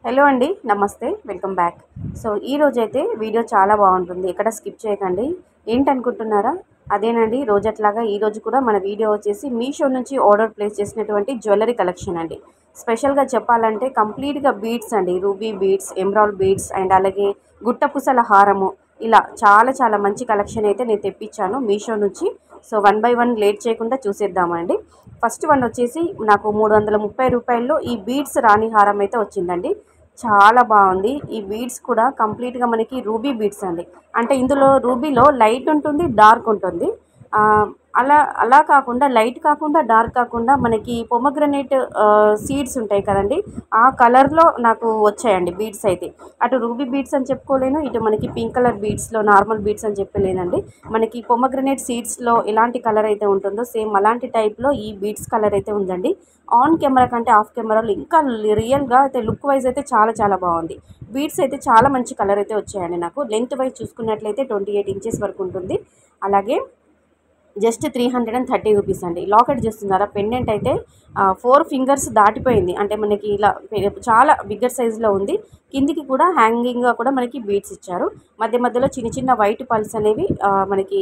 Hello అండి, నమస్తే, welcome back. So ఈ రోజైతే వీడియో చాలా బాగుంటుంది, ఎక్కడ స్కిప్ చేయకండి. ఏంటనుకుంటున్నారా? అదేనండి, రోజట్లాగా ఈ రోజు కూడా మన వీడియో వచ్చేసి మీషో నుంచి ఆర్డర్ ప్లేస్ చేసినటువంటి జ్యువెలరీ కలెక్షన్ అండి. స్పెషల్గా చెప్పాలంటే కంప్లీట్గా బీడ్స్ అండి, ruby beads, emerald beads and అలాగే గుట్టపుసల హారము, ఇలా చాలా మంచి కలెక్షన్ అయితే నేను తెప్పించాను మీషో నుంచి. So one by one late చేయకుండా చూసేద్దామండి. ఫస్ట్ వన్ వచ్చేసి నాకు 330 రూపాయల్లో ఈ బీడ్స్ రాణి హారం అయితే వచ్చిందండి. చాలా బాగుంది. ఈ బీడ్స్ కూడా కంప్లీట్గా మనకి రూబీ బీడ్స్ అండి. అంటే ఇందులో రూబీలో లైట్ ఉంటుంది, డార్క్ ఉంటుంది. అలా అలా కాకుండా లైట్ కాకుండా డార్క్ కాకుండా మనకి పొమగ్రనేట్ సీడ్స్ ఉంటాయి కదండి, ఆ కలర్లో నాకు వచ్చాయండి బీడ్స్ అయితే. అటు రూబీ బీడ్స్ అని చెప్పుకోలేను, ఇటు మనకి పింక్ కలర్ బీడ్స్లో నార్మల్ బీడ్స్ అని చెప్పలేనండి. మనకి పొమగ్రనేట్ సీడ్స్లో ఎలాంటి కలర్ అయితే ఉంటుందో సేమ్ అలాంటి టైప్లో ఈ బీడ్స్ కలర్ అయితే ఉందండి. ఆన్ కెమెరా కంటే ఆఫ్ కెమెరాలో ఇంకా రియల్గా అయితే లుక్ వైజ్ అయితే చాలా బాగుంది. బీడ్స్ అయితే చాలా మంచి కలర్ అయితే వచ్చాయండి. నాకు లెంత్ వైజ్ చూసుకున్నట్లయితే 28 ఇంచెస్ వరకు ఉంటుంది. అలాగే జస్ట్ 330 రూపీస్ అండి. లాకెట్ చూస్తున్నారా, పెండెంట్ అయితే 4 ఫింగర్స్ దాటిపోయింది. అంటే మనకి ఇలా చాలా బిగ్గర్ సైజులో ఉంది. కిందికి కూడా హ్యాంగింగ్గా కూడా మనకి బీడ్స్ ఇచ్చారు. మధ్యలో చిన్న వైట్ పల్స్ అనేవి మనకి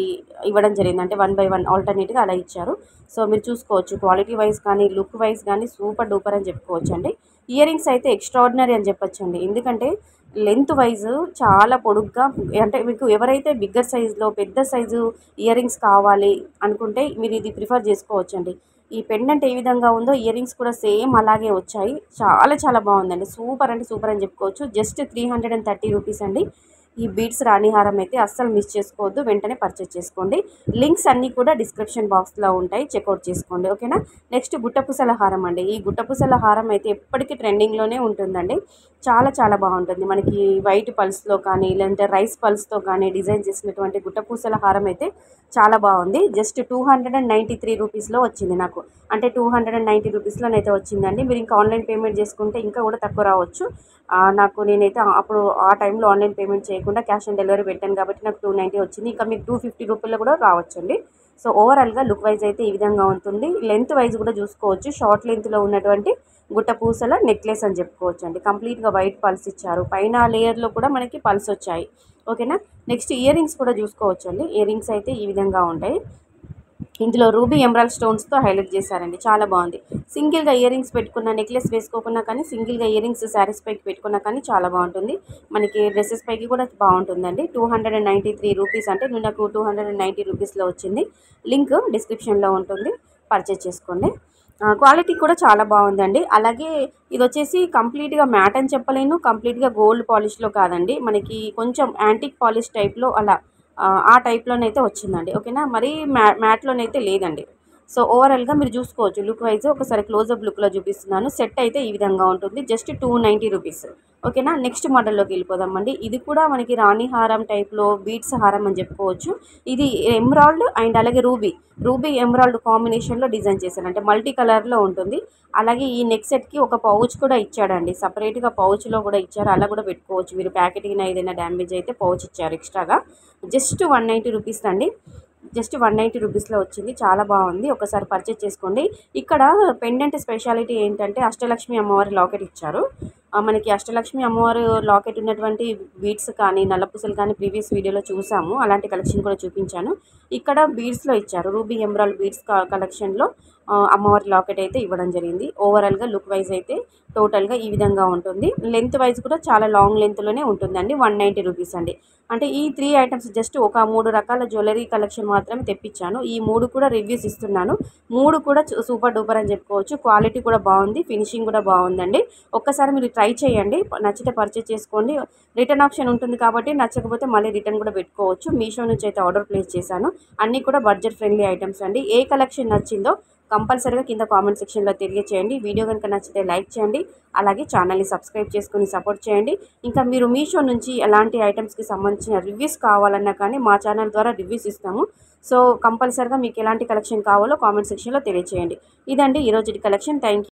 ఇవ్వడం జరిగింది. అంటే 1 బై 1 ఆల్టర్నేట్గా అలా ఇచ్చారు. సో మీరు చూసుకోవచ్చు, క్వాలిటీ వైజ్ కానీ లుక్ వైజ్ కానీ సూపర్ డూపర్ అని చెప్పుకోవచ్చు అండి. ఇయర్ రింగ్స్ అయితే ఎక్స్ట్రాడినరీ అని చెప్పొచ్చండి. ఎందుకంటే లెంత్ వైజ్ చాలా పొడుగ్గా, అంటే మీకు ఎవరైతే బిగ్గర్ సైజులో పెద్ద సైజు ఇయర్ రింగ్స్ కావాలి అనుకుంటే మీరు ఇది ప్రిఫర్ చేసుకోవచ్చండి. ఈ పెండెంట్ ఏ విధంగా ఉందో ఇయర్ రింగ్స్ కూడా సేమ్ అలాగే వచ్చాయి. చాలా బాగుందండి. సూపర్ అంటే సూపర్ అని చెప్పుకోవచ్చు. జస్ట్ 330 రూపీస్ అండి. ఈ బీడ్స్ రాణిహారం అయితే అస్సలు మిస్ చేసుకోవద్దు, వెంటనే పర్చేజ్ చేసుకోండి. లింక్స్ అన్నీ కూడా డిస్క్రిప్షన్ బాక్స్లో ఉంటాయి, చెక్అవుట్ చేసుకోండి, ఓకేనా. నెక్స్ట్ గుట్టపుసల హారం అండి. ఈ గుట్టపుసల హారం అయితే ఎప్పటికీ ట్రెండింగ్లోనే ఉంటుందండి. చాలా బాగుంటుంది. మనకి వైట్ పల్స్లో కానీ లేదంటే రైస్ పల్స్తో కానీ డిజైన్ చేసినటువంటి గుట్టపూసల హారం అయితే చాలా బాగుంది. జస్ట్ 293 రూపీస్లో వచ్చింది నాకు. అంటే 290 రూపీస్లోనైతే వచ్చిందండి. మీరు ఇంకా ఆన్లైన్ పేమెంట్ చేసుకుంటే ఇంకా కూడా తక్కువ రావచ్చు. నేనైతే అప్పుడు ఆ టైంలో ఆన్లైన్ పేమెంట్ చేయకుండా క్యాష్ ఆన్ డెలివరీ పెట్టాను కాబట్టి నాకు 290 వచ్చింది. ఇంకా మీకు 250 రూపాయలు కూడా రావచ్చండి. సో ఓవరాల్గా లుక్ వైజ్ అయితే ఈ విధంగా ఉంటుంది. లెంత్ వైజ్ కూడా చూసుకోవచ్చు. షార్ట్ లెంత్లో ఉన్నటువంటి గుట్టపూసల నెక్లెస్ అని చెప్పుకోవచ్చు అండి. కంప్లీట్గా వైట్ పల్స్ ఇచ్చారు. పైన లేయర్లో కూడా మనకి పల్స్ వచ్చాయి, ఓకేనా. నెక్స్ట్ ఇయర్ రింగ్స్ కూడా చూసుకోవచ్చు అండి. ఇయర్ రింగ్స్ అయితే ఈ విధంగా ఉంటాయి. ఇందులో రూబీ ఎమరాల్డ్ స్టోన్స్తో హైలైట్ చేశారండి. చాలా బాగుంది. సింగిల్గా ఇయర్ రింగ్స్ పెట్టుకున్న, నెక్లెస్ వేసుకోకున్నా కానీ సింగిల్గా ఇయర్ రింగ్స్ శారీస్ పైకి పెట్టుకున్నా కానీ చాలా బాగుంటుంది. మనకి డ్రెస్సెస్ పైకి కూడా బాగుంటుందండి. 293 రూపీస్ అంటే నాకు 290 రూపీస్లో వచ్చింది. లింక్ డిస్క్రిప్షన్లో ఉంటుంది, పర్చేజ్ చేసుకోండి. క్వాలిటీ కూడా చాలా బాగుందండి. అలాగే ఇది వచ్చేసి కంప్లీట్గా మ్యాట్ అని చెప్పలేను, కంప్లీట్గా గోల్డ్ పాలిష్లో కాదండి. మనకి కొంచెం యాంటిక్ పాలిష్ టైప్లో అలా ఆ టైప్లోనైతే వచ్చిందండి, ఓకేనా. మరీ మ్యాట్లోనైతే లేదండి. సో ఓవరాల్గా మీరు చూసుకోవచ్చు లుక్ వైజ్. ఒకసారి క్లోజప్ లుక్లో చూపిస్తున్నాను. సెట్ అయితే ఈ విధంగా ఉంటుంది. జస్ట్ 290 రూపీస్, ఓకేనా. నెక్స్ట్ మోడల్లోకి వెళ్ళిపోదామండి. ఇది కూడా మనకి రాణి హారం టైప్లో బీడ్స్ హారం అని చెప్పుకోవచ్చు. ఇది ఎమరాల్డ్ అండ్ అలాగే రూబీ ఎమరాల్డ్ కాంబినేషన్లో డిజైన్ చేశారు. అంటే మల్టీ కలర్లో ఉంటుంది. అలాగే ఈ నెక్ సెట్కి ఒక పౌచ్ కూడా ఇచ్చాడండి. సపరేట్గా పౌచ్లో కూడా ఇచ్చారు, అలా కూడా పెట్టుకోవచ్చు. మీరు ప్యాకెట్కి ఏదైనా డ్యామేజ్ అయితే పౌచ్ ఇచ్చారు ఎక్స్ట్రాగా. జస్ట్ 190 రూపీస్ అండి. జస్ట్ 190 రూపీస్లో వచ్చింది. చాలా బాగుంది. ఒకసారి పర్చేజ్ చేసుకోండి. ఇక్కడ పెండెంట్ స్పెషాలిటీ ఏంటంటే అష్టలక్ష్మి అమ్మవారి లాకెట్ ఇచ్చారు. మనకి అష్టలక్ష్మి అమ్మవారు లాకెట్ ఉన్నటువంటి బీడ్స్ కానీ నల్లపూసలు కానీ ప్రీవియస్ వీడియోలో చూసాము. అలాంటి కలెక్షన్ కూడా చూపించాను. ఇక్కడ బీడ్స్లో ఇచ్చారు. రూబీ ఎమరాల్డ్ బీడ్స్ కలెక్షన్లో అమ్మవారి లాకెట్ అయితే ఇవ్వడం జరిగింది. ఓవరాల్గా లుక్ వైజ్ అయితే టోటల్గా ఈ విధంగా ఉంటుంది. లెంత్ వైజ్ కూడా చాలా లాంగ్ లెంత్లోనే ఉంటుందండి. 190 రూపీస్ అండి. అంటే ఈ 3 ఐటమ్స్ జస్ట్ ఒక 3 రకాల జ్యువెలరీ కలెక్షన్ మాత్రమే తెప్పించాను. ఈ 3 కూడా రివ్యూస్ ఇస్తున్నాను. 3 కూడా సూపర్ డూపర్ అని చెప్పుకోవచ్చు. క్వాలిటీ కూడా బాగుంది, ఫినిషింగ్ కూడా బాగుందండి. ఒక్కసారి మీరు ట్రై చేయండి, నచ్చితే పర్చేజ్ చేసుకోండి. రిటర్న్ ఆప్షన్ ఉంటుంది కాబట్టి నచ్చకపోతే మళ్ళీ రిటర్న్ కూడా పెట్టుకోవచ్చు. మీషో నుంచి అయితే ఆర్డర్ ప్లేస్ చేశాను. అన్నీ కూడా బడ్జెట్ ఫ్రెండ్లీ ఐటమ్స్ అండి. ఏ కలెక్షన్ నచ్చిందో కంపల్సరీగా కింద కామెంట్ సెక్షన్లో తెలియచేయండి. వీడియో కనుక నచ్చితే లైక్ చేయండి. అలాగే ఛానల్ని సబ్స్క్రైబ్ చేసుకుని సపోర్ట్ చేయండి. ఇంకా మీరు మీషో నుంచి ఎలాంటి ఐటమ్స్కి సంబంధించిన రివ్యూస్ కావాలన్నా కానీ మా ఛానల్ ద్వారా రివ్యూస్ ఇస్తాము. సో కంపల్సరీగా మీకు ఎలాంటి కలెక్షన్ కావాలో కామెంట్ సెక్షన్లో తెలియచేయండి. ఇదండి ఈరోజు కలెక్షన్. Thank you.